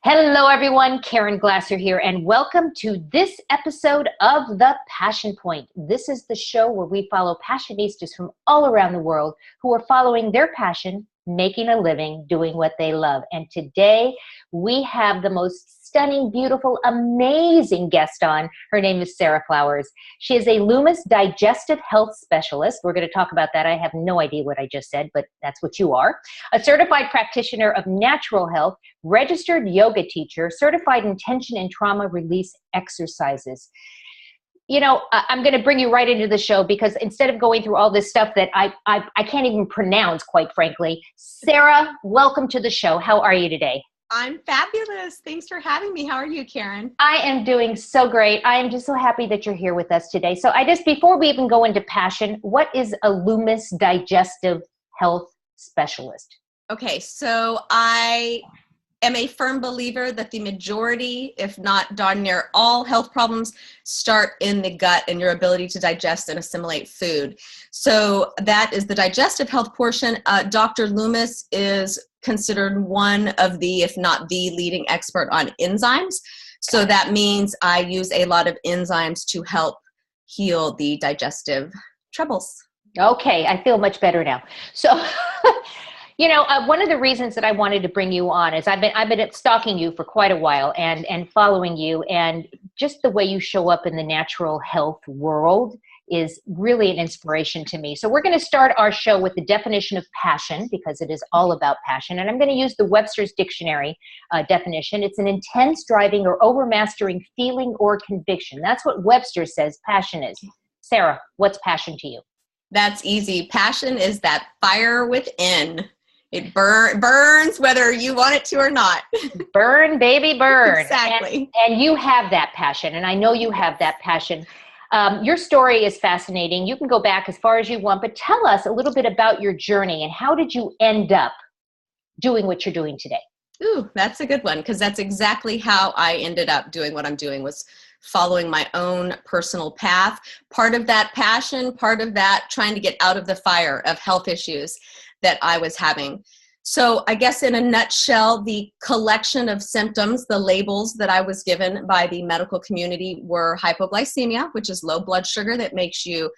Hello, everyone. Caren Glasser here, and welcome to this episode of The Passion Point. This is the show where we follow passionistas from all around the world who are following their passion, making a living, doing what they love. And today we have the most stunning, beautiful, amazing guest on. Her name is Sara Flowers. She is a Loomis Digestive Health Specialist. We're going to talk about that. I have no idea what I just said, but that's what you are. A certified practitioner of natural health, registered yoga teacher, certified in tension and trauma release exercises. You know, I'm going to bring you right into the show because instead of going through all this stuff that I can't even pronounce, quite frankly, Sara, welcome to the show. How are you today? I'm fabulous. Thanks for having me. How are you, Caren? I am doing so great. I am just so happy that you're here with us today. So before we even go into passion, what is a Loomis Digestive Health Specialist? Okay, so I am a firm believer that the majority, if not darn near all health problems, start in the gut and your ability to digest and assimilate food. So that is the digestive health portion. Dr. Loomis is considered one of the, if not the leading expert on enzymes. So that means I use a lot of enzymes to help heal the digestive troubles. Okay, I feel much better now. So, one of the reasons that I wanted to bring you on is I've been stalking you for quite a while and following you, and just the way you show up in the natural health world is really an inspiration to me. So we're going to start our show with the definition of passion, because it is all about passion. And I'm going to use the Webster's Dictionary definition. It's an intense, driving, or overmastering feeling or conviction. That's what Webster says passion is. Sara, what's passion to you? That's easy. Passion is that fire within. It burns whether you want it to or not. Burn, baby, burn. Exactly. And you have that passion, and I know you have that passion. Your story is fascinating. You can go back as far as you want, but tell us a little bit about your journey and how did you end up doing what you're doing today? Ooh, that's a good one, because that's exactly how I ended up doing what I'm doing, was following my own personal path. Part of that passion, part of that trying to get out of the fire of health issues that I was having. So I guess in a nutshell, the collection of symptoms, the labels that I was given by the medical community were hypoglycemia, which is low blood sugar that makes you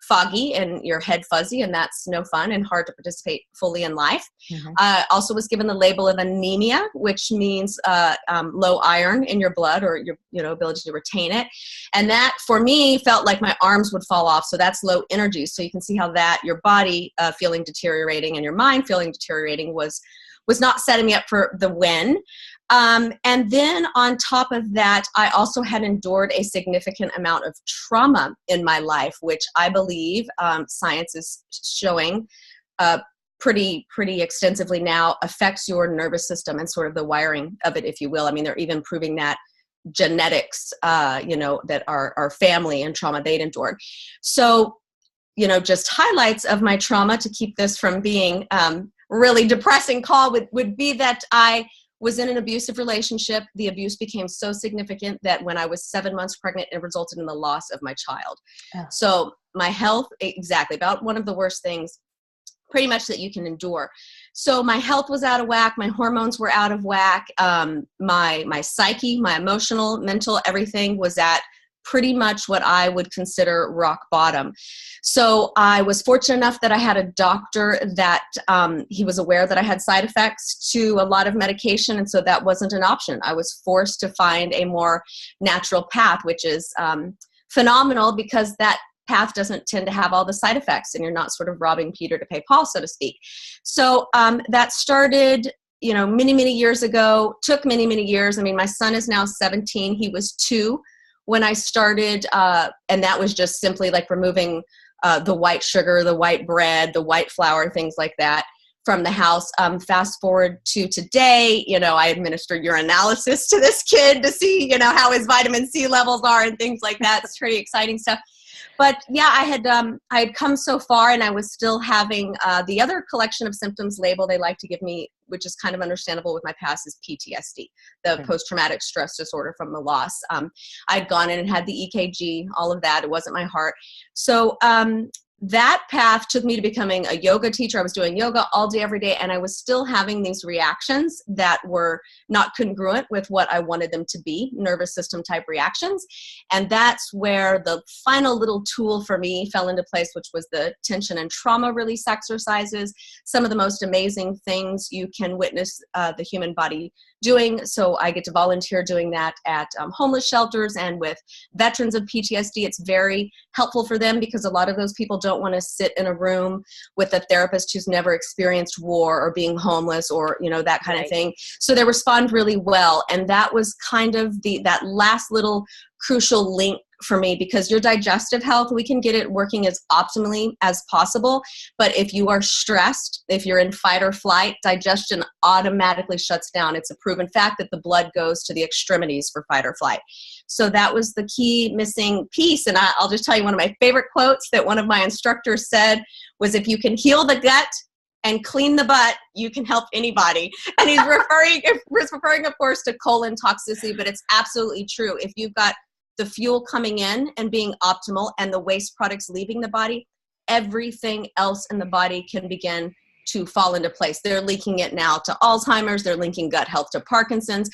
foggy and your head fuzzy, and that's no fun and hard to participate fully in life. Mm-hmm. Also was given the label of anemia, which means low iron in your blood, or your ability to retain it. And that for me felt like my arms would fall off. So that's low energy. So you can see how that your body feeling deteriorating and your mind feeling deteriorating was not setting me up for the win. And then on top of that, I also had endured a significant amount of trauma in my life, which I believe science is showing pretty extensively now affects your nervous system and sort of the wiring of it, if you will. I mean, they're even proving that genetics, that our family and trauma they'd endured. So, just highlights of my trauma to keep this from being really depressing call would be that I was in an abusive relationship. The abuse became so significant that when I was 7 months pregnant, it resulted in the loss of my child. Oh. So my health, exactly, about one of the worst things pretty much that you can endure. So my health was out of whack. My hormones were out of whack. My psyche, my emotional, mental, everything was at pretty much what I would consider rock bottom. So I was fortunate enough that I had a doctor that he was aware that I had side effects to a lot of medication. And so that wasn't an option. I was forced to find a more natural path, which is phenomenal because that path doesn't tend to have all the side effects and you're not sort of robbing Peter to pay Paul, so to speak. So that started, many years ago, took many years. I mean, my son is now 17. He was 2 when I started, and that was just simply like removing the white sugar, the white bread, the white flour, things like that from the house. Fast forward to today, I administer urinalysis to this kid to see, how his vitamin C levels are and things like that. It's pretty exciting stuff. But yeah, I had come so far, and I was still having the other collection of symptoms label they like to give me, which is kind of understandable with my past, is PTSD, the post-traumatic stress disorder from the loss. I'd gone in and had the EKG, all of that. It wasn't my heart. So that path took me to becoming a yoga teacher. I was doing yoga all day, every day, and I was still having these reactions that were not congruent with what I wanted them to be, nervous system type reactions. And that's where the final little tool for me fell into place, which was the tension and trauma release exercises, some of the most amazing things you can witness the human body doing. So I get to volunteer doing that at homeless shelters and with veterans of PTSD. It's very helpful for them because a lot of those people don't want to sit in a room with a therapist who's never experienced war or being homeless or, you know, that kind of thing. So they respond really well. And that was kind of that last little crucial link for me, because your digestive health, we can get it working as optimally as possible. But if you are stressed, if you're in fight or flight, digestion automatically shuts down. It's a proven fact that the blood goes to the extremities for fight or flight. So that was the key missing piece. And I'll just tell you one of my favorite quotes that one of my instructors said was, if you can heal the gut and clean the butt, you can help anybody. And he's referring, of course, to colon toxicity, but it's absolutely true. If you've got the fuel coming in and being optimal and the waste products leaving the body, everything else in the body can begin to fall into place. They're linking it now to Alzheimer's. They're linking gut health to Parkinson's.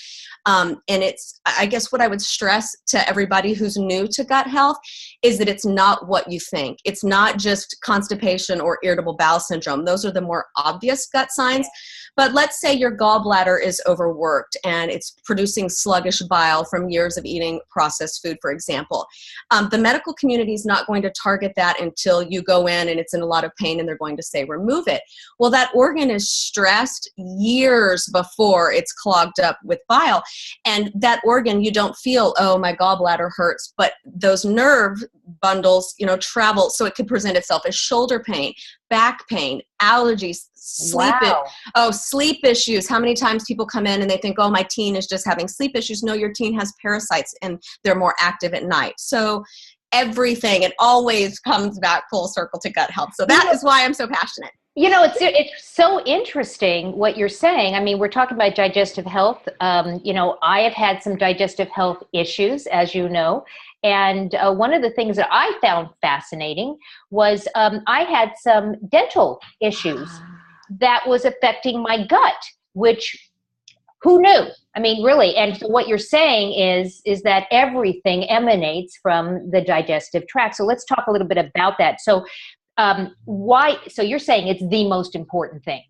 And it's, I guess what I would stress to everybody who's new to gut health is that it's not what you think. It's not just constipation or irritable bowel syndrome. Those are the more obvious gut signs. But let's say your gallbladder is overworked and it's producing sluggish bile from years of eating processed food, for example. The medical community is not going to target that until you go in and it's in a lot of pain and they're going to say, remove it. Well, that organ is stressed years before it's clogged up with bile. And that organ, you don't feel, oh, my gallbladder hurts, but those nerve bundles, travel. So it could present itself as shoulder pain, back pain, allergies, sleep issues. How many times people come in and they think, oh, my teen is just having sleep issues. No, your teen has parasites and they're more active at night. So everything, it always comes back full circle to gut health. So that is why I'm so passionate. It's so interesting what you're saying. I mean, we're talking about digestive health. I have had some digestive health issues, as you know. And one of the things that I found fascinating was I had some dental issues that was affecting my gut, which who knew? I mean, really. And so what you're saying is that everything emanates from the digestive tract. So let's talk a little bit about that. So why? So you're saying it's the most important thing.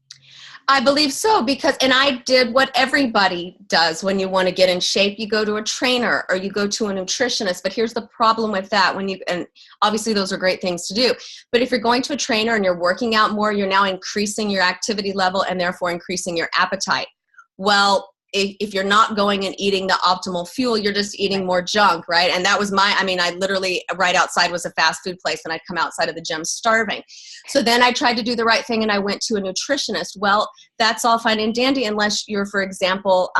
I believe so, and I did what everybody does when you want to get in shape. You go to a trainer or you go to a nutritionist. But here's the problem with that. And obviously those are great things to do. But if you're going to a trainer and you're working out more, you're now increasing your activity level and therefore increasing your appetite. Well, if you're not going and eating the optimal fuel, you're just eating more junk, right? And that was I literally right outside was a fast food place and I'd come outside of the gym starving. So then I tried to do the right thing and I went to a nutritionist. Well, that's all fine and dandy unless you're, for example,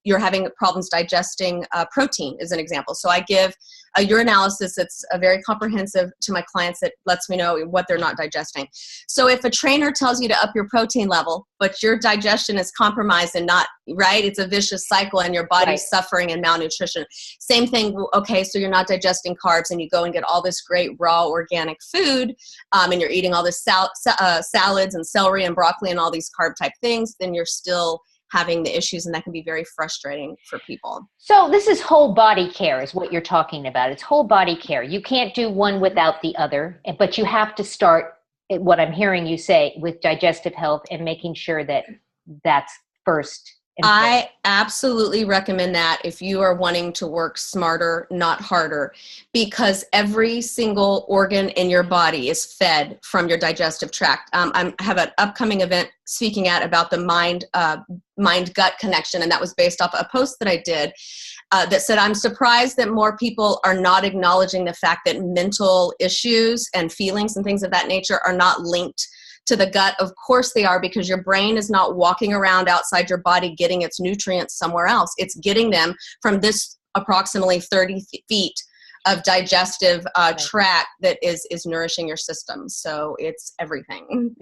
you're having problems digesting protein as an example. So I give a urinalysis that's very comprehensive to my clients that lets me know what they're not digesting. So if a trainer tells you to up your protein level, but your digestion is compromised and not right, it's a vicious cycle and your body's suffering and malnutrition. Same thing. Okay, so you're not digesting carbs and you go and get all this great raw organic food and you're eating all this salads and celery and broccoli and all these carb type things, then you're still having the issues, and that can be very frustrating for people. So this is whole body care is what you're talking about. It's whole body care. You can't do one without the other, but you have to start, what I'm hearing you say, with digestive health and making sure that that's first. I absolutely recommend that if you are wanting to work smarter, not harder, because every single organ in your body is fed from your digestive tract. I have an upcoming event speaking about the mind-gut connection, and that was based off a post that I did that said, I'm surprised that more people are not acknowledging the fact that mental issues and feelings and things of that nature are not linked to the gut. Of course they are, because your brain is not walking around outside your body getting its nutrients somewhere else. It's getting them from this approximately 30 feet of digestive tract that is nourishing your system. So it's everything.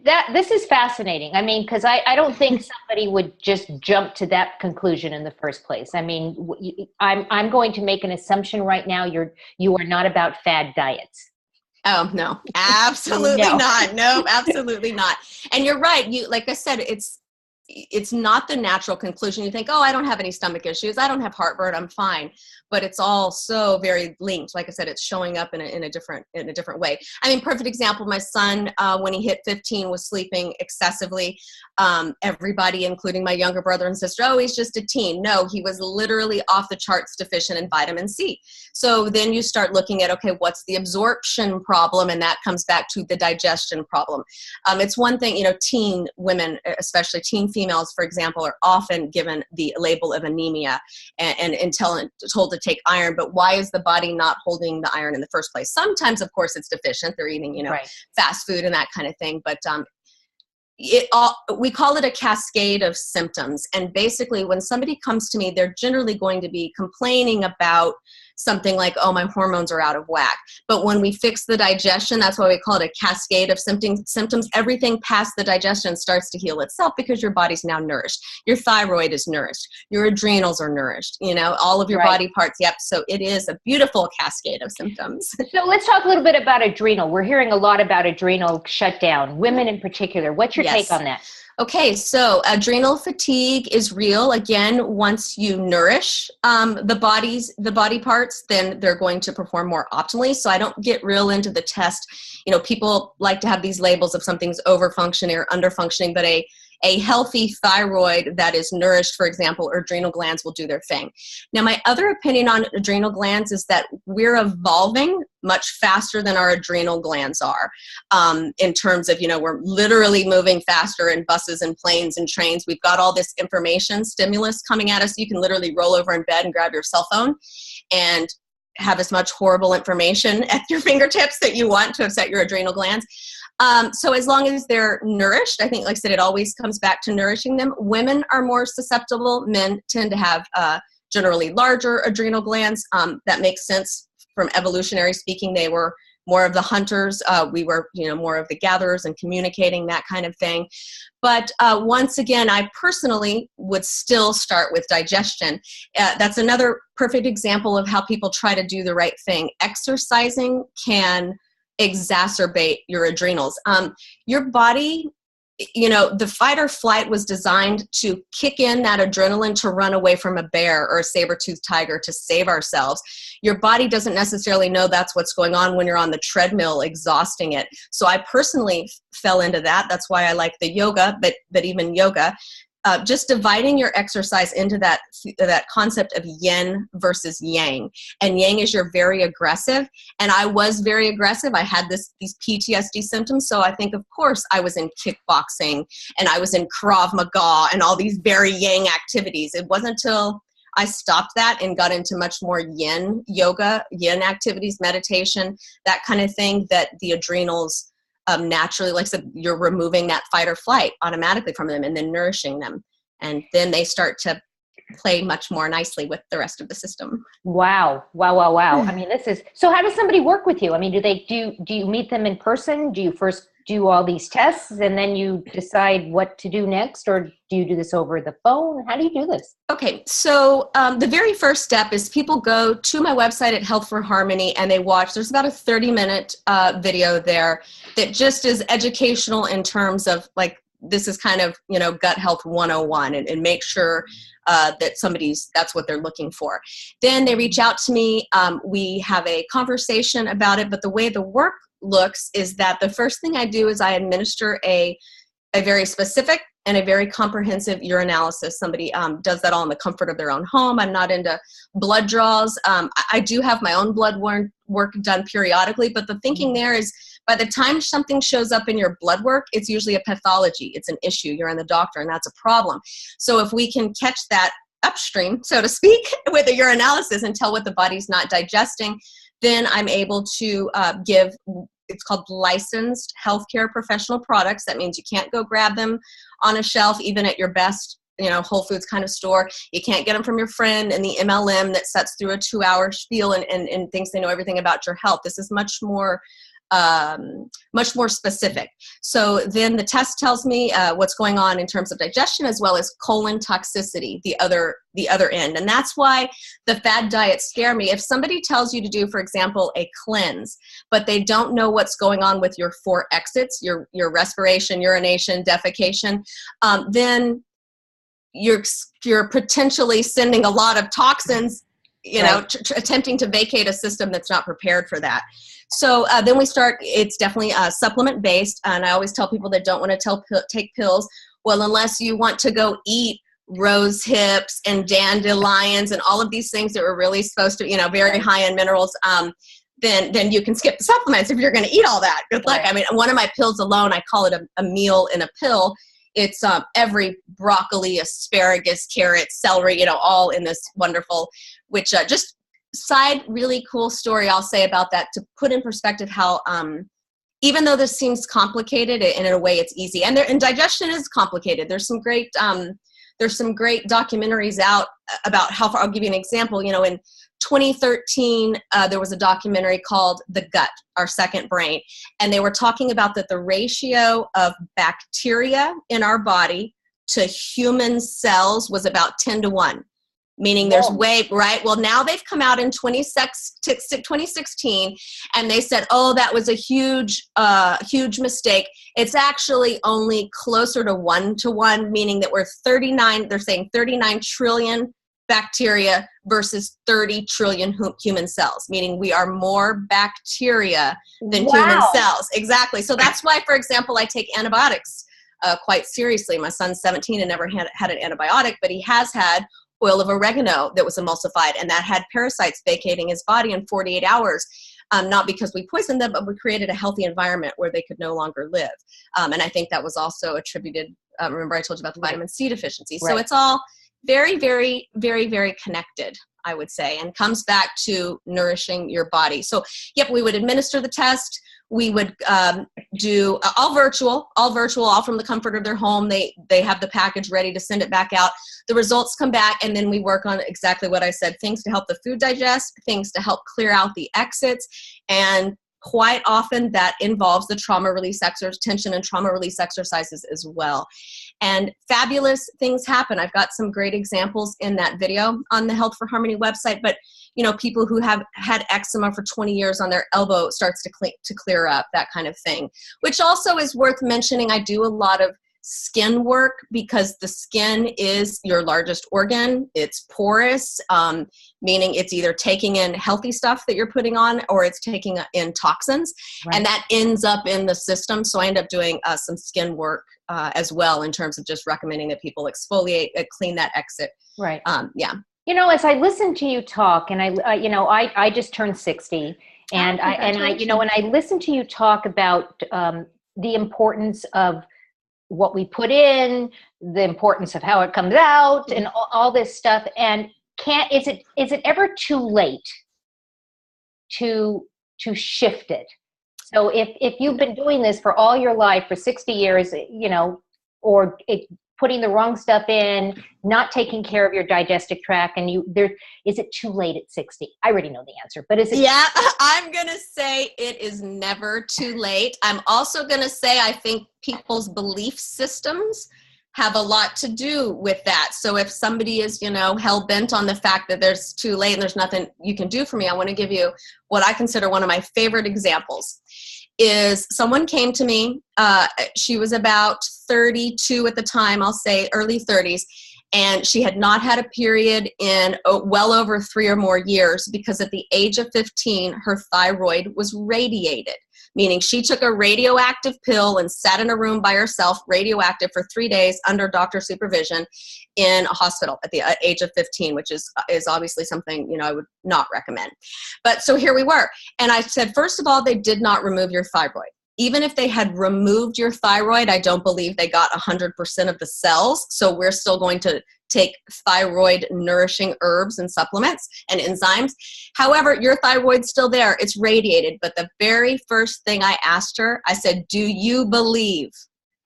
This is fascinating. I mean, because I don't think somebody would just jump to that conclusion in the first place. I mean, I'm going to make an assumption right now. You are not about fad diets. Oh, no, absolutely No. not. No, absolutely not. And you're right. Like I said, it's not the natural conclusion. You think, oh, I don't have any stomach issues. I don't have heartburn. I'm fine. But it's all so very linked. Like I said, it's showing up in a different way. I mean, perfect example, my son, when he hit 15, was sleeping excessively. Everybody, including my younger brother and sister, oh, he's just a teen. No, he was literally off the charts deficient in vitamin C. So then you start looking at, okay, what's the absorption problem? And that comes back to the digestion problem. It's one thing, teen women, especially teen females, for example, are often given the label of anemia and told to take iron. But why is the body not holding the iron in the first place? Sometimes, of course, it's deficient. They're eating, Right. fast food and that kind of thing. But we call it a cascade of symptoms. And basically, when somebody comes to me, they're generally going to be complaining about something like, oh, my hormones are out of whack. But when we fix the digestion, that's why we call it a cascade of symptoms. Everything past the digestion starts to heal itself because your body's now nourished. Your thyroid is nourished. Your adrenals are nourished, all of your Right. body parts. Yep. So it is a beautiful cascade of symptoms. So let's talk a little bit about adrenal. We're hearing a lot about adrenal shutdown, women in particular. What's your Yes. take on that? Okay, so adrenal fatigue is real. Again, once you nourish the body parts, then they're going to perform more optimally. So I don't get real into the test. People like to have these labels of something's over-functioning or under-functioning, but a healthy thyroid that is nourished, for example, or adrenal glands will do their thing. Now, my other opinion on adrenal glands is that we're evolving much faster than our adrenal glands are in terms of, we're literally moving faster in buses and planes and trains. We've got all this information stimulus coming at us. You can literally roll over in bed and grab your cell phone and have as much horrible information at your fingertips that you want to upset your adrenal glands. So as long as they're nourished, I think, like I said, it always comes back to nourishing them. Women are more susceptible. Men tend to have generally larger adrenal glands. That makes sense from evolutionary speaking. They were more of the hunters. We were, more of the gatherers and communicating, that kind of thing. But once again, I personally would still start with digestion. That's another perfect example of how people try to do the right thing. Exercising can exacerbate your adrenals. Your body, the fight or flight was designed to kick in that adrenaline to run away from a bear or a saber-toothed tiger to save ourselves. Your body doesn't necessarily know that's what's going on when you're on the treadmill exhausting it. So I personally fell into that. That's why I like the yoga, but even yoga, just dividing your exercise into that concept of yin versus yang. And yang is you're very aggressive. And I was very aggressive. I had these PTSD symptoms. So I think, of course, I was in kickboxing and I was in Krav Maga and all these very yang activities. It wasn't until I stopped that and got into much more yin yoga, yin activities, meditation, that kind of thing, that the adrenals naturally, like I said, you're removing that fight or flight automatically from them and then nourishing them. And then they start to play much more nicely with the rest of the system. Wow. I mean, so how does somebody work with you? I mean, do you meet them in person? Do you first do all these tests and then you decide what to do next? Or do you do this over the phone? How do you do this? Okay, so the very first step is people go to my website at Health for Harmony and they watch. There's about a 30-minute video there that just is educational in terms of, like, this is kind of, gut health 101 and make sure that that's what they're looking for. Then they reach out to me. We have a conversation about it, but the way the work looks is that the first thing I do is I administer a very specific and a very comprehensive urinalysis. Somebody does that all in the comfort of their own home. I'm not into blood draws. I do have my own blood work done periodically, but the thinking there is by the time something shows up in your blood work, it's usually a pathology. It's an issue. You're in the doctor and that's a problem. So if we can catch that upstream, so to speak, with a urinalysis and tell what the body's not digesting, then I'm able to give, it's called licensed healthcare professional products. That means you can't go grab them on a shelf, even at your best, Whole Foods kind of store. You can't get them from your friend and the MLM that sets through a 2-hour spiel and thinks they know everything about your health. This is much more much more specific. So then the test tells me what's going on in terms of digestion, as well as colon toxicity, the other end. And that's why the fad diets scare me. If somebody tells you to do, for example, a cleanse, but they don't know what's going on with your 4 exits, your respiration, urination, defecation, then you're potentially sending a lot of toxins, attempting to vacate a system that's not prepared for that. So then we start, it's definitely supplement based. And I always tell people that don't want to take pills, well, unless you want to go eat rose hips and dandelions and all of these things that were really supposed to, very high in minerals, then you can skip the supplements if you're going to eat all that. Good luck. Right. I mean, one of my pills alone, I call it a meal in a pill. It's every broccoli, asparagus, carrot, celery, all in this wonderful, which just side really cool story I'll say about that to put in perspective how even though this seems complicated, and in a way it's easy, and digestion is complicated. There's some great documentaries out about how far. I'll give you an example. In 2013, there was a documentary called The Gut, Our Second Brain, and they were talking about that the ratio of bacteria in our body to human cells was about 10-1. Meaning there's right? Well, now they've come out in 2016 and they said, oh, that was a huge mistake. It's actually only closer to 1-1, meaning that they're saying 39 trillion bacteria versus 30 trillion human cells, meaning we are more bacteria than human cells. Exactly. So that's why, for example, I take antibiotics quite seriously. My son's 17 and never had an antibiotic, but he has had oil of oregano that was emulsified, and that had parasites vacating his body in 48 hours. Not because we poisoned them, but we created a healthy environment where they could no longer live. And I think that was also attributed, remember I told you about the vitamin C deficiency. Right. So it's all very, very, very, very connected, I would say, and comes back to nourishing your body. So, yep, we would administer the test. We would do all virtual, all from the comfort of their home. They have the package ready to send it back out. The results come back, and then we work on exactly what I said, things to help the food digest, things to help clear out the exits, and quite often that involves the trauma release tension and trauma release exercises as well. And fabulous things happen. I've got some great examples in that video on the Health for Harmony website, but people who have had eczema for 20 years on their elbow starts to clear up, that kind of thing, which also is worth mentioning. I do a lot of skin work because the skin is your largest organ. It's porous, meaning it's either taking in healthy stuff that you're putting on or it's taking in toxins, right. And that ends up in the system. So I end up doing some skin work as well in terms of just recommending that people exfoliate, clean that exit. Right. Yeah. As I listen to you talk, and I just turned 60, and when I listen to you talk about the importance of what we put in, the importance of how it comes out, and all this stuff. And is it ever too late to shift it? So if you've been doing this for all your life, for 60 years, or putting the wrong stuff in, not taking care of your digestive tract, and is it too late at 60? I already know the answer, but is it? Yeah, I'm going to say it is never too late. I'm also going to say I think people's belief systems have a lot to do with that. So if somebody is, hell-bent on the fact that there's too late and there's nothing you can do for me, I want to give you what I consider one of my favorite examples. Is someone came to me, she was about 32 at the time, I'll say early 30s, and she had not had a period in well over 3 or more years because at the age of 15, her thyroid was radiated, meaning she took a radioactive pill and sat in a room by herself, radioactive, for 3 days under doctor supervision in a hospital at the age of 15, which is obviously something, I would not recommend. But so here we were. And I said, first of all, they did not remove your thyroid. Even if they had removed your thyroid, I don't believe they got 100% of the cells. So we're still going to take thyroid nourishing herbs and supplements and enzymes. However, your thyroid's still there. It's radiated. But the very first thing I asked her, I said, do you believe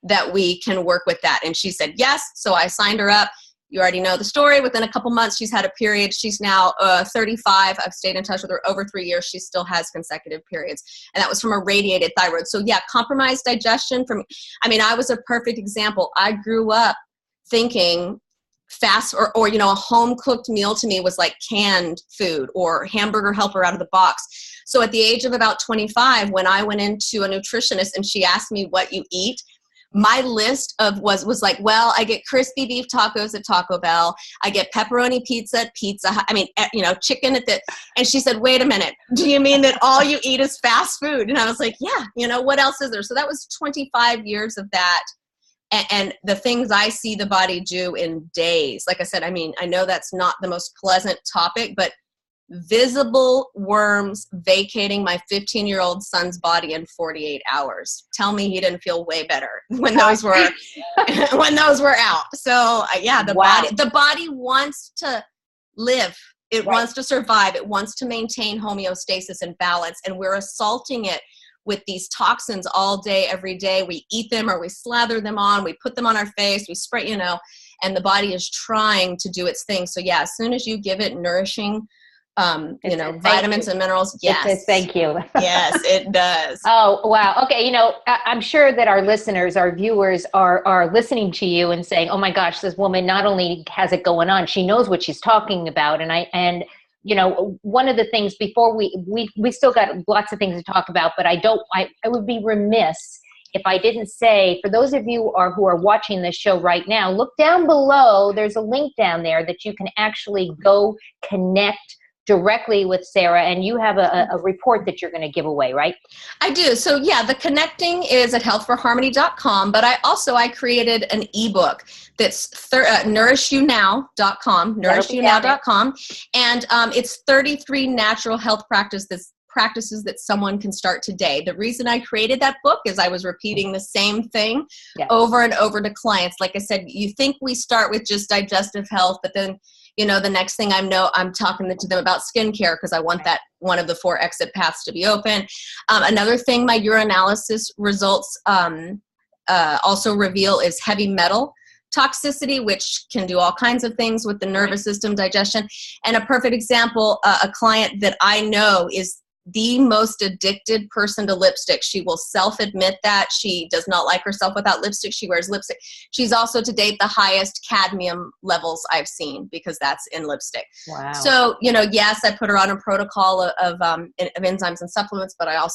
that we can work with that? And she said, yes. So I signed her up. you already know the story. Within a couple months, she's had a period. She's now 35. I've stayed in touch with her over 3 years. She still has consecutive periods. And that was from a radiated thyroid. So yeah, compromised digestion I was a perfect example. I grew up thinking fast or a home cooked meal to me was like canned food or hamburger helper out of the box. So at the age of about 25, when I went into a nutritionist and she asked me what you eat, my list was like, well, I get crispy beef tacos at Taco Bell. I get pepperoni pizza at Pizza Hut. Chicken at and she said, wait a minute, do you mean that all you eat is fast food? And I was like, yeah, what else is there? So that was 25 years of that. And the things I see the body do in days. Like I said, I know that's not the most pleasant topic, but visible worms vacating my 15-year-old son's body in 48 hours. Tell me he didn't feel way better when those were out. So the body wants to live. It wants to survive. It wants to maintain homeostasis and balance. And we're assaulting it with these toxins all day, every day. We eat them or we slather them on, we put them on our face, we spray, and the body is trying to do its thing. So yeah, as soon as you give it nourishing, vitamins and minerals. Yes. It says thank you. Yes, it does. Oh, wow. Okay. I'm sure that our listeners, our viewers are listening to you and saying, oh my gosh, this woman not only has it going on, she knows what she's talking about. And one of the things before we still got lots of things to talk about, but I would be remiss if I didn't say, for those of you who are watching this show right now, look down below. There's a link down there that you can actually go connect directly with Sara, and you have a report that you're going to give away, right? I do. So yeah, the connecting is at healthforharmony.com, but I created an ebook that's nourishyournow.com, nourishyournow.com, and it's 33 natural health practices that someone can start today. The reason I created that book is I was repeating the same thing over and over to clients. Like I said, you think we start with just digestive health, but then the next thing I'm talking to them about skincare because I want that one of the 4 exit paths to be open. Another thing my urinalysis results also reveal is heavy metal toxicity, which can do all kinds of things with the nervous system, digestion. And a perfect example, a client that I know is the most addicted person to lipstick. She will self-admit that. She does not like herself without lipstick. She wears lipstick. She's also to date the highest cadmium levels I've seen because that's in lipstick. Wow. So, yes, I put her on a protocol of enzymes and supplements, but I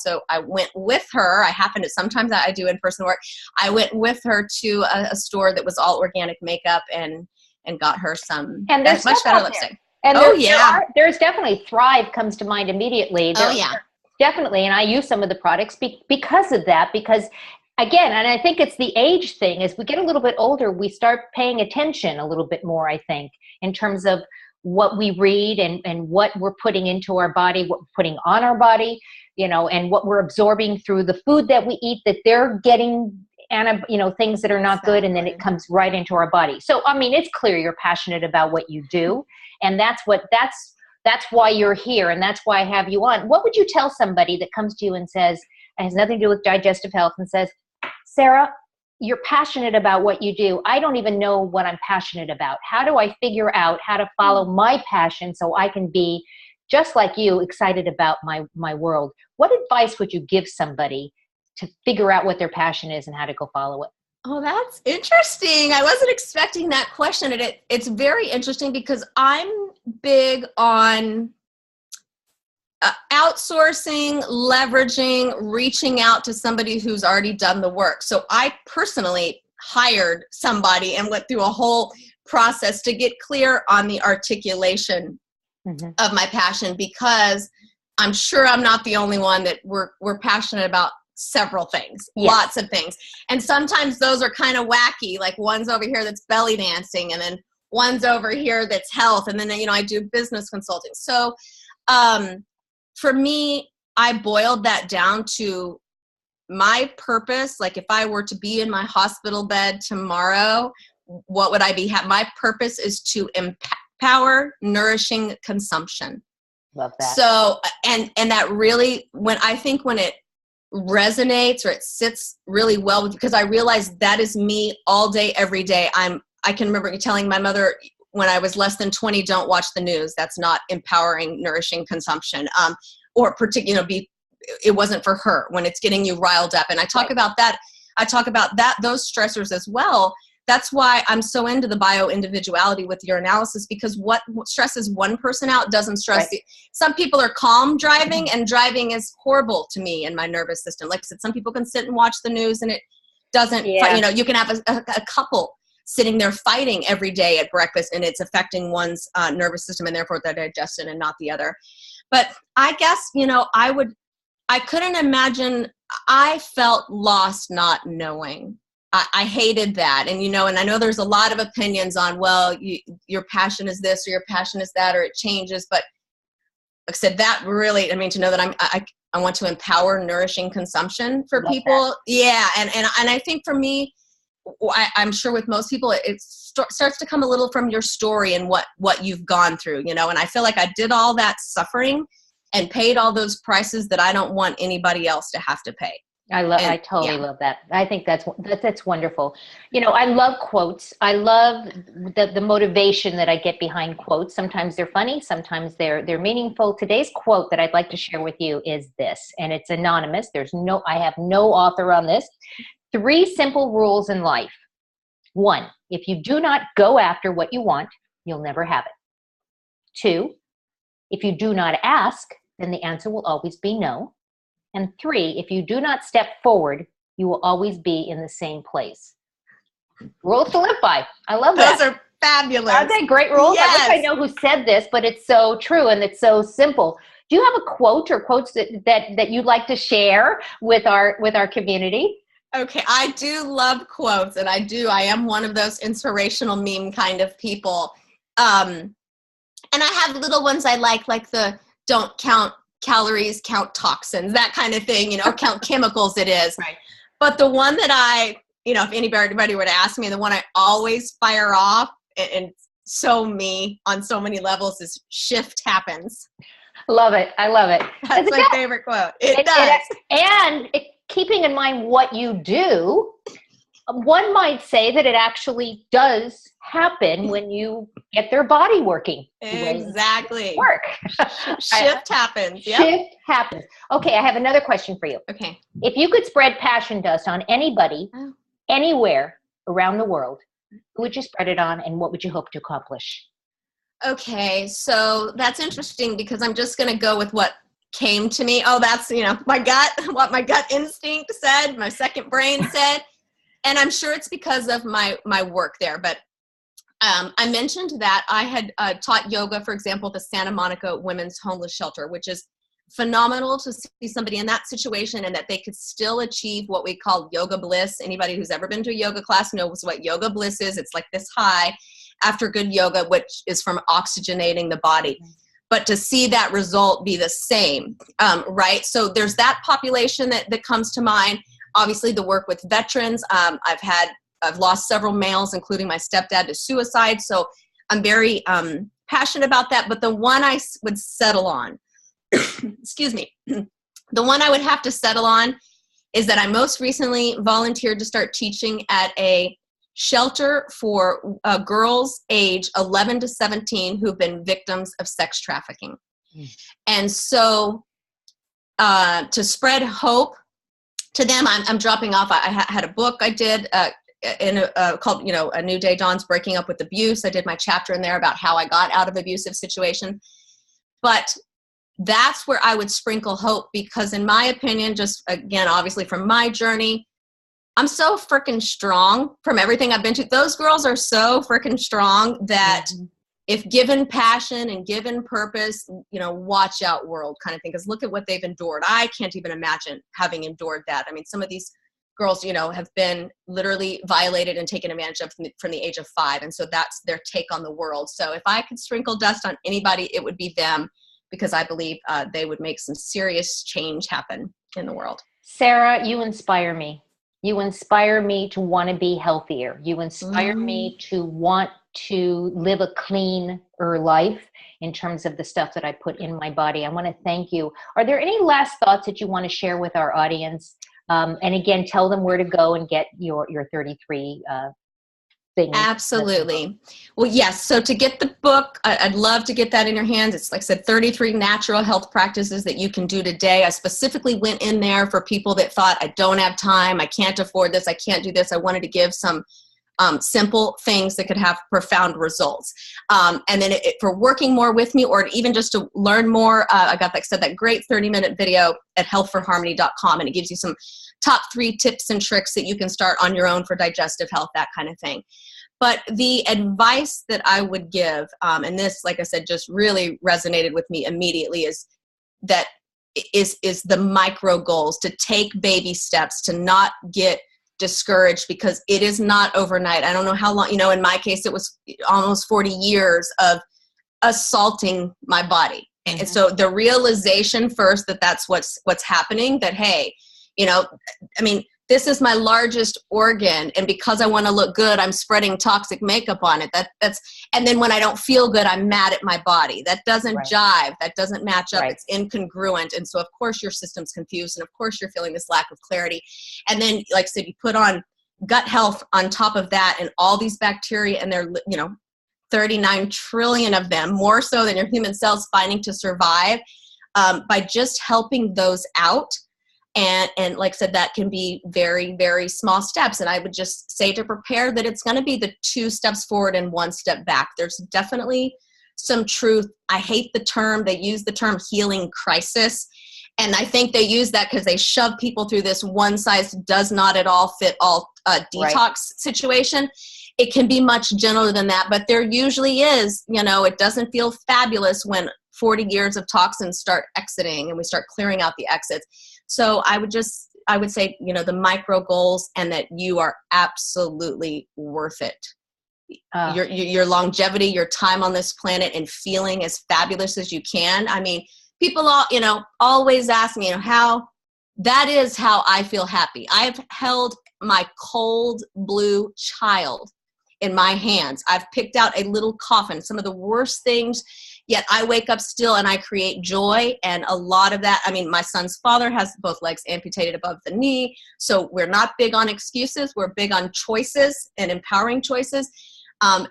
went with her. Sometimes I do in-person work. I went with her to a store that was all organic makeup and got her some much better lipstick. And there's definitely Thrive comes to mind immediately. Definitely. And I use some of the products because of that, because again, and I think it's the age thing, as we get a little bit older, we start paying attention a little bit more, I think, in terms of what we read and what we're putting into our body, what we're putting on our body, and what we're absorbing through the food that we eat, that they're getting things that are not good, and then it comes right into our body. So, it's clear you're passionate about what you do, and that's why you're here, and that's why I have you on. What would you tell somebody that comes to you and says, it has nothing to do with digestive health, and says, Sara, you're passionate about what you do. I don't even know what I'm passionate about. How do I figure out how to follow my passion so I can be, just like you, excited about my world? What advice would you give somebody to figure out what their passion is and how to go follow it? Oh, that's interesting. I wasn't expecting that question. And it's very interesting because I'm big on outsourcing, leveraging, reaching out to somebody who's already done the work. So I personally hired somebody and went through a whole process to get clear on the articulation of my passion, because I'm sure I'm not the only one that we're passionate about several things, lots of things. And sometimes those are kind of wacky, like one's over here that's belly dancing, and then one's over here that's health. And then, I do business consulting. So for me, I boiled that down to my purpose. Like if I were to be in my hospital bed tomorrow, what would I be? My purpose is to empower nourishing consumption. Love that. So, and that really, when it resonates or it sits really well with, because I realize that is me all day, every day. I can remember telling my mother when I was less than 20, don't watch the news. That's not empowering, nourishing consumption. Or it wasn't for her when it's getting you riled up. And I talk about that. I talk about those stressors as well. That's why I'm so into the bio-individuality with your analysis, because what stresses one person out doesn't stress some people are calm driving, and driving is horrible to me and my nervous system. Like I said, some people can sit and watch the news and it doesn't, you can have a couple sitting there fighting every day at breakfast, and it's affecting one's nervous system and therefore the digestion and not the other. But I guess, I couldn't imagine, I felt lost not knowing. I hated that. And, and I know there's a lot of opinions on, well, your passion is this or your passion is that, or it changes. But like I said, that really, to know that I want to empower nourishing consumption for people. That. Yeah. And I think for me, I'm sure with most people, it starts to come a little from your story and what you've gone through, and I feel like I did all that suffering and paid all those prices that I don't want anybody else to have to pay. I totally love that. I think that's wonderful. I love quotes. I love the motivation that I get behind quotes. Sometimes they're funny. Sometimes they're meaningful. Today's quote that I'd like to share with you is this, and it's anonymous. I have no author on this. 3 simple rules in life. 1, if you do not go after what you want, you'll never have it. 2, if you do not ask, then the answer will always be no. And 3, if you do not step forward, you will always be in the same place. Rules to live by. I love that. Those are fabulous. Aren't they great rules? Yes. I wish I know who said this, but it's so true and it's so simple. Do you have a quote or quotes that you'd like to share with our community? Okay, I do love quotes, and I am one of those inspirational meme kind of people. And I have little ones I like the don't count calories, count toxins, that kind of thing, or count chemicals it is. Right. But the one that if anybody were to ask me, the one I always fire off, and so me on so many levels, is shift happens. Love it. I love it. That's my favorite quote. It does. Keeping in mind what you do, one might say that it actually does happen when you get their body working. Exactly. Work. Shift happens. Yep. Shift happens. Okay, I have another question for you. Okay. If you could spread passion dust on anybody, anywhere around the world, who would you spread it on, and what would you hope to accomplish? Okay, so that's interesting, because I'm just going to go with what came to me. Oh, that's, my gut, what my gut instinct said, my second brain said. And I'm sure it's because of my work there. But I mentioned that I had taught yoga, for example, at the Santa Monica Women's Homeless Shelter, which is phenomenal to see somebody in that situation and that they could still achieve what we call yoga bliss. Anybody who's ever been to a yoga class knows what yoga bliss is. It's like this high after good yoga, which is from oxygenating the body. But to see that result be the same, right? So there's that population that comes to mind. Obviously, the work with veterans. I've lost several males, including my stepdad, to suicide. So I'm very passionate about that. But the one I would settle on, excuse me, the one I would have to settle on is that I most recently volunteered to start teaching at a shelter for girls age 11 to 17 who've been victims of sex trafficking. And so to spread hope to them, I'm dropping off. I had a book I did called, A New Day Dawns, Breaking Up with Abuse. I did my chapter in there about how I got out of abusive situation. But that's where I would sprinkle hope, because in my opinion, just again, obviously from my journey, I'm so freaking strong from everything I've been to. Those girls are so freaking strong that if given passion and given purpose, watch out world kind of thing. Because look at what they've endured. I can't even imagine having endured that. I mean, some of these girls, have been literally violated and taken advantage of from the age of 5. And so that's their take on the world. So if I could sprinkle dust on anybody, it would be them, because I believe they would make some serious change happen in the world. Sara, you inspire me. You inspire me to want to be healthier. You inspire me to want to live a cleaner life in terms of the stuff that I put in my body. I want to thank you. Are there any last thoughts that you want to share with our audience? And again, tell them where to go and get your 33 things. Absolutely. Well, yes. So to get the book, I'd love to get that in your hands. It's, like I said, 33 natural health practices that you can do today. I specifically went in there for people that thought, I don't have time, I can't afford this, I can't do this. I wanted to give some simple things that could have profound results. And then for working more with me, or even just to learn more, I got, like I said, that great 30-minute video at healthforharmony.com, and it gives you some top 3 tips and tricks that you can start on your own for digestive health, that kind of thing. But the advice that I would give, and this, like I said, just really resonated with me immediately, is the micro goals, to take baby steps, to not get discouraged, because it is not overnight. I don't know how long, in my case, it was almost 40 years of assaulting my body. Mm-hmm. And so the realization first that that's what's happening, that, hey, this is my largest organ, and because I want to look good, I'm spreading toxic makeup on it. And then when I don't feel good, I'm mad at my body. That doesn't jive. That doesn't match up. Right. It's incongruent. And so, of course, your system's confused, and of course, you're feeling this lack of clarity. And then, like I said, you put on gut health on top of that, and all these bacteria, and they're, 39 trillion of them, more so than your human cells, fighting to survive. By just helping those out. And like I said, that can be very, very small steps. And I would just say to prepare that it's going to be the 2 steps forward and 1 step back. There's definitely some truth. I hate the term. They use the term healing crisis. And I think they use that because they shove people through this one size does not at all fit all detox situation. It can be much gentler than that, but there usually is, it doesn't feel fabulous when 40 years of toxins start exiting and we start clearing out the exits. So I would say, the micro goals, and that you are absolutely worth it. Your longevity, your time on this planet, and feeling as fabulous as you can. I mean, people always ask me, how that is how I feel happy. I've held my cold blue child in my hands. I've picked out a little coffin, some of the worst things, yet I wake up still and I create joy. And a lot of that, my son's father has both legs amputated above the knee. So we're not big on excuses. We're big on choices and empowering choices. But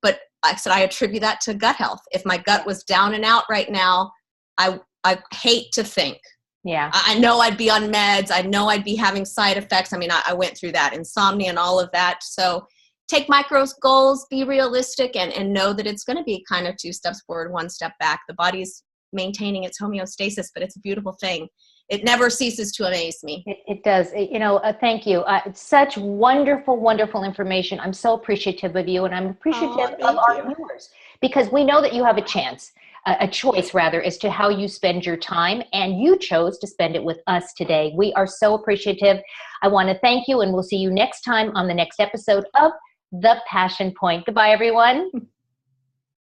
like I said, I attribute that to gut health. If my gut was down and out right now, I hate to think. Yeah. I know I'd be on meds. I know I'd be having side effects. I went through that, insomnia and all of that. So take micro goals, be realistic, and know that it's going to be kind of 2 steps forward, 1 step back. The body's maintaining its homeostasis, but it's a beautiful thing. It never ceases to amaze me. It does. Thank you. It's such wonderful, wonderful information. I'm so appreciative of you, and I'm appreciative of our viewers, because we know that you have a choice as to how you spend your time, and you chose to spend it with us today. We are so appreciative. I want to thank you, and we'll see you next time on the next episode of The Passion Point. Goodbye, everyone.